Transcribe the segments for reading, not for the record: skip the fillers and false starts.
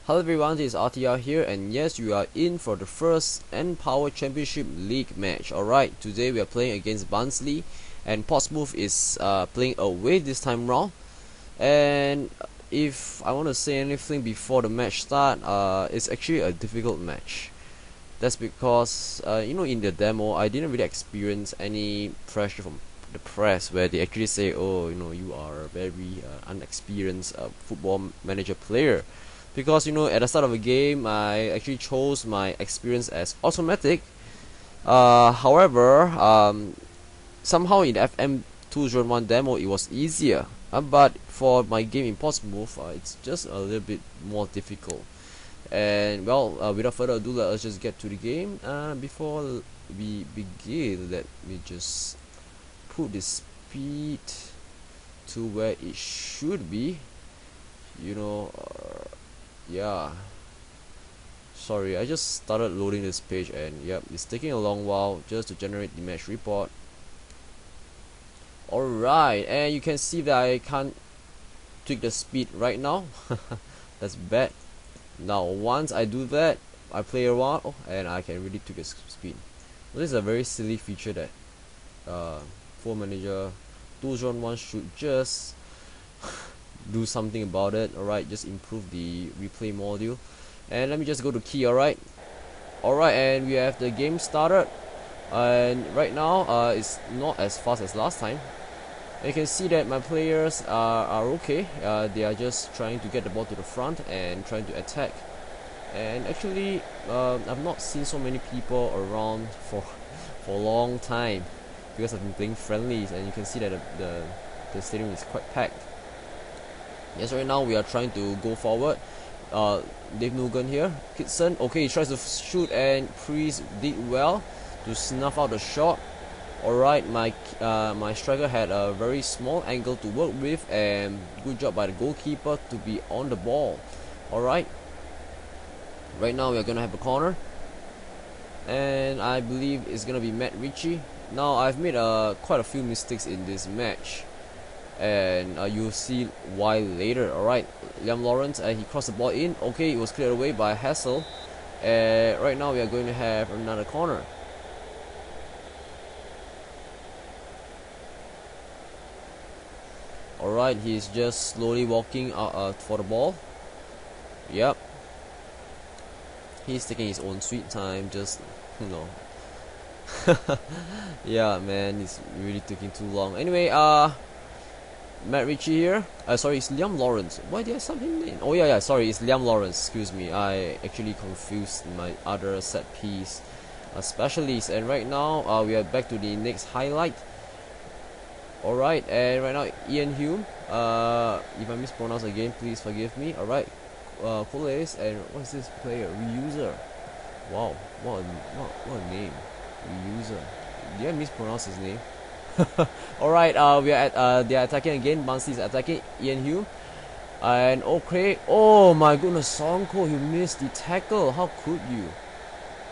Hello everyone, this is RTR here, and yes, we are in for the first nPower Championship League match. Alright, today we are playing against Barnsley, and Portsmouth is playing away this time round. And if I want to say anything before the match start, it's actually a difficult match. That's because, in the demo, I didn't really experience any pressure from the press where they actually say, oh, you are a very unexperienced football manager player. Because at the start of the game I actually chose my experience as automatic. However, somehow in the FM 201 demo it was easier, but for my game in Portsmouth it's just a little bit more difficult. And well, without further ado, let us just get to the game. Before we begin, let me just put the speed to where it should be. Yeah, sorry, I just started loading this page, and yep, it's taking a long while just to generate the match report. Alright, and you can see that I can't tweak the speed right now. That's bad. Now once I do that, I play a while and I can really tweak the speed. Well, this is a very silly feature that Football Manager 201 should just do something about it. Alright, just improve the replay module. And let me just go to key. Alright, and we have the game started, and right now it's not as fast as last time. You can see that my players are okay. They are just trying to get the ball to the front and trying to attack. And actually I've not seen so many people around for a long time, because I've been playing friendlies, and you can see that the stadium is quite packed. Yes, right now we are trying to go forward. Dave Nugan here. Kitson, okay, he tries to shoot, and Priest did well to snuff out the shot. Alright, my striker had a very small angle to work with, and good job by the goalkeeper to be on the ball. Alright, right now we are gonna have a corner, and I believe it's gonna be Matt Ritchie. Now I've made quite a few mistakes in this match, and you'll see why later. Alright, Liam Lawrence, he crossed the ball in. Okay, it was cleared away by Hassel. Right now we are going to have another corner. Alright, he's just slowly walking for the ball. Yep, he's taking his own sweet time, just yeah, man, it's really taking too long. Anyway, Matt Ritchie here. Sorry, it's Liam Lawrence. Why did I sub him in? Oh yeah, sorry, it's Liam Lawrence. Excuse me, I actually confused my other set piece specialist. And right now we are back to the next highlight. Alright, and right now Ian Hume. If I mispronounce again, please forgive me. Alright, Coles, and what's this player? Reuser. Wow, what a name. Reuser. Did I mispronounce his name? Alright, we are at they are attacking again. Barnsley is attacking. Ian Hume, and okay, oh my goodness, Sonko, you missed the tackle. How could you?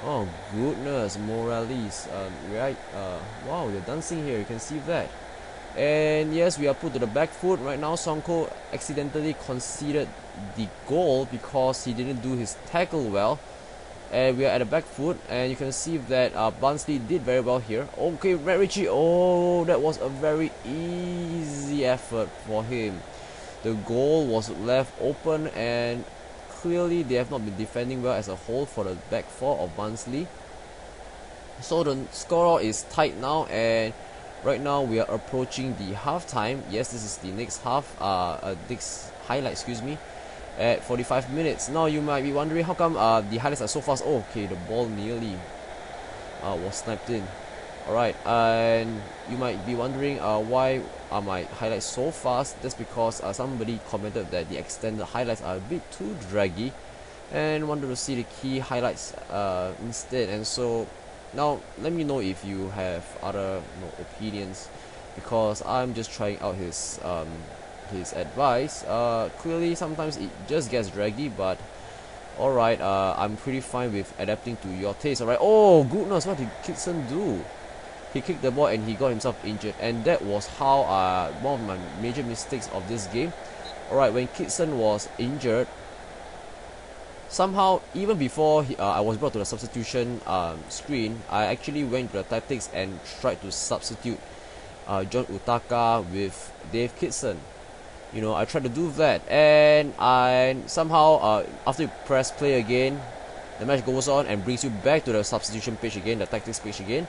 Oh goodness, Morales. Right, wow, they're dancing here, you can see that. And yes, we are put to the back foot right now. Sonko accidentally conceded the goal because he didn't do his tackle well. And we are at the back foot, and you can see that Barnsley did very well here. Okay, Matt Ritchie, oh, that was a very easy effort for him. The goal was left open, and clearly they have not been defending well as a whole for the back four of Barnsley. So the score is tight now, and right now we are approaching the halftime. Yes, this is the next half, next highlight, excuse me, at 45 minutes. Now you might be wondering how come the highlights are so fast. Oh, okay, the ball nearly was sniped in. Alright, and you might be wondering why are my highlights so fast. That's because somebody commented that the extended highlights are a bit too draggy and wanted to see the key highlights instead. And so now let me know if you have other opinions, because I'm just trying out his advice. Clearly sometimes it just gets draggy, but alright, I'm pretty fine with adapting to your taste. Alright, oh goodness, what did Kitson do? He kicked the ball and he got himself injured, and that was how one of my major mistakes of this game. Alright, when Kitson was injured, somehow even before I was brought to the substitution screen, I actually went to the tactics and tried to substitute John Utaka with Dave Kitson. You know, I tried to do that, and I somehow after you press play again, the match goes on and brings you back to the substitution page again, the tactics page again.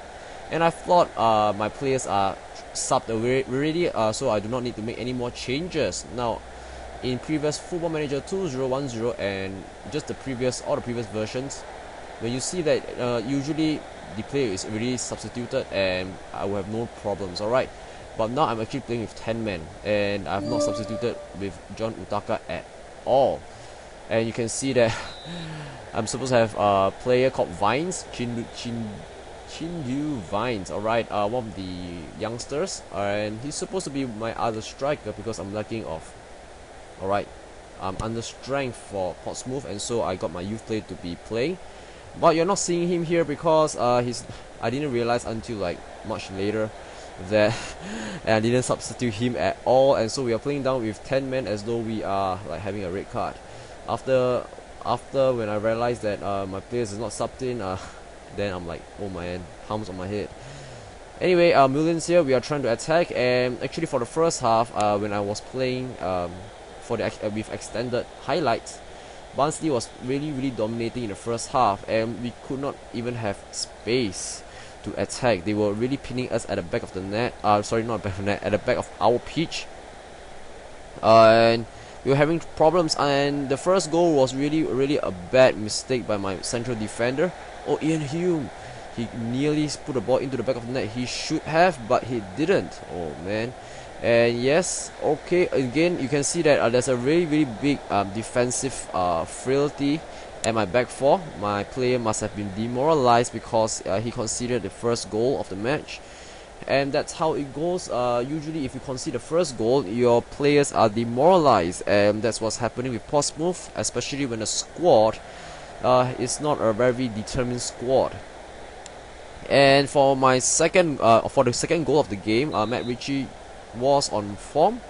And I thought my players are subbed already, so I do not need to make any more changes. Now, in previous Football Manager 2010 and just all the previous versions, when you see that usually the player is already substituted and I will have no problems, alright. But now I'm actually playing with 10 men and I've not substituted with John Utaka at all. And you can see that I'm supposed to have a player called Vines, Chinyu Vines, alright, one of the youngsters, and he's supposed to be my other striker because I'm lacking of, alright, I'm under strength for Portsmouth, and so I got my youth player to be playing. But you're not seeing him here because I didn't realize until like much later that I didn't substitute him at all, and so we are playing down with 10 men as though we are like having a red card. After when I realized that my players is not subbed in, then I'm like, oh man, harms on my head. Anyway, Millions here, we are trying to attack, and actually for the first half, when I was playing with extended highlights, Barnsley was really dominating in the first half, and we could not even have space to attack. They were really pinning us at the back of the net. Sorry, not back of the net, at the back of our pitch. And we were having problems, and the first goal was really a bad mistake by my central defender. Oh, Ian Hume. He nearly put the ball into the back of the net. He should have, but he didn't. Oh man. And yes, okay, again you can see that there's a really big defensive frailty at my back four. My player must have been demoralized because he conceded the first goal of the match. And that's how it goes. Usually if you concede the first goal, your players are demoralized, and that's what's happening with Portsmouth, especially when the squad is not a very determined squad. And for my for the second goal of the game, Matt Ritchie was on form.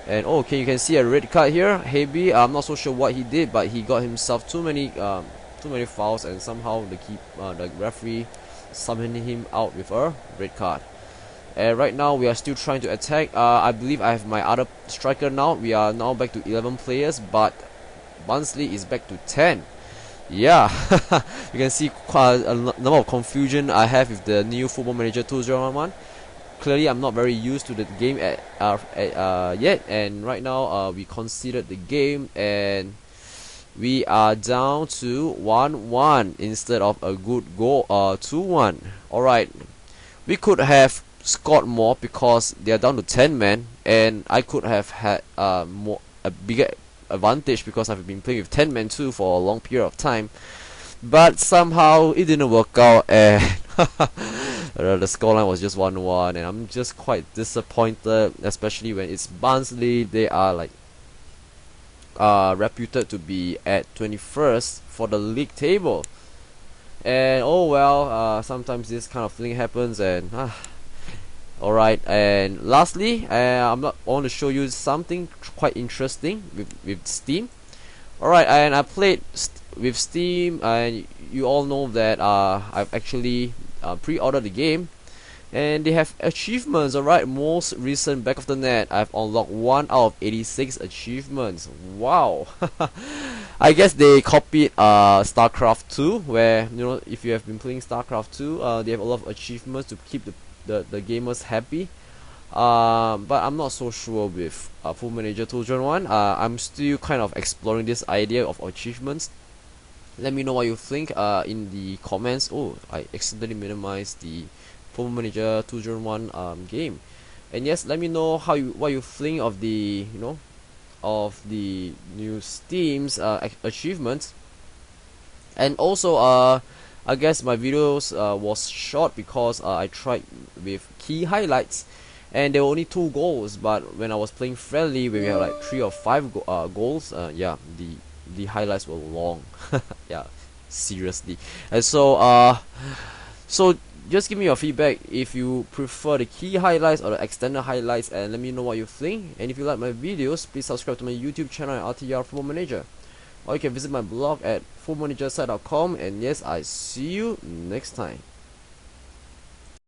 And okay, you can see a red card here. Heavy. I'm not so sure what he did, but he got himself too many fouls, and somehow the referee summoned him out with a red card. And right now we are still trying to attack. I believe I have my other striker now. We are now back to 11 players, but Barnsley is back to 10. Yeah, you can see quite a number of confusion I have with the new Football Manager 2011. Clearly, I'm not very used to the game yet, and right now we conceded the game, and we are down to 1-1 instead of a good goal, 2-1. Alright, we could have scored more because they are down to 10 men, and I could have had a bigger advantage because I've been playing with 10 men too for a long period of time. But somehow it didn't work out, and the scoreline was just 1-1, and I'm just quite disappointed, especially when it's Barnsley. They are like reputed to be at 21st for the league table, and oh well, sometimes this kind of thing happens. And alright, and lastly, I want to show you something quite interesting with Steam. Alright, and I played with Steam, and you all know that I've actually pre-ordered the game, and they have achievements. Alright, most recent back of the net, I've unlocked 1 out of 86 achievements. Wow. I guess they copied StarCraft 2, where, you know, if you have been playing StarCraft 2, they have a lot of achievements to keep the gamers happy. But I'm not so sure with Football Manager 2001. I'm still kind of exploring this idea of achievements. Let me know what you think in the comments. Oh, I accidentally minimized the Football Manager 2001 game. And yes, let me know what you think of the of the new Steam's achievements. And also I guess my videos was short because I tried with key highlights, and there were only 2 goals. But when I was playing friendly, where we had like 3 or 5 goals, yeah, the highlights were long. Yeah, seriously. And so just give me your feedback if you prefer the key highlights or the extended highlights, and let me know what you think. And if you like my videos, please subscribe to my YouTube channel at RTR Football Manager, or you can visit my blog at footmanagersite.com, and yes, I see you next time.